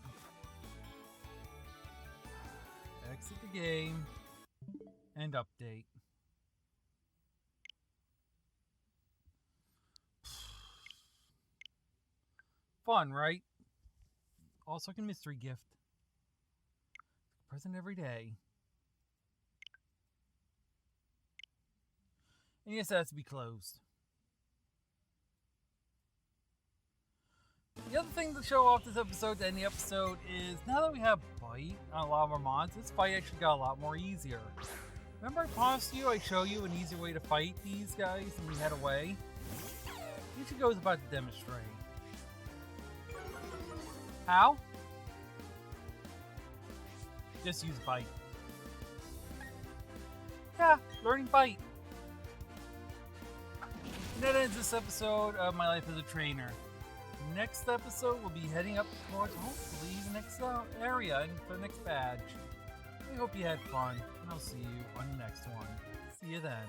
Exit the game and update. Fun, right? Also, a mystery gift. Present every day. And yes, it has to be closed. The other thing to show off this episode to end the episode is now that we have Bite on a lot of our mods, this fight actually got a lot more easier. Remember I promised you I'd show you an easier way to fight these guys and we head away? Ichigo is about to demonstrate. How? Just use Bite. Yeah, learning Bite. And that ends this episode of my life as a trainer. Next episode, we'll be heading up towards, hopefully, the next area for the next badge. I hope you had fun, and I'll see you on the next one. See you then.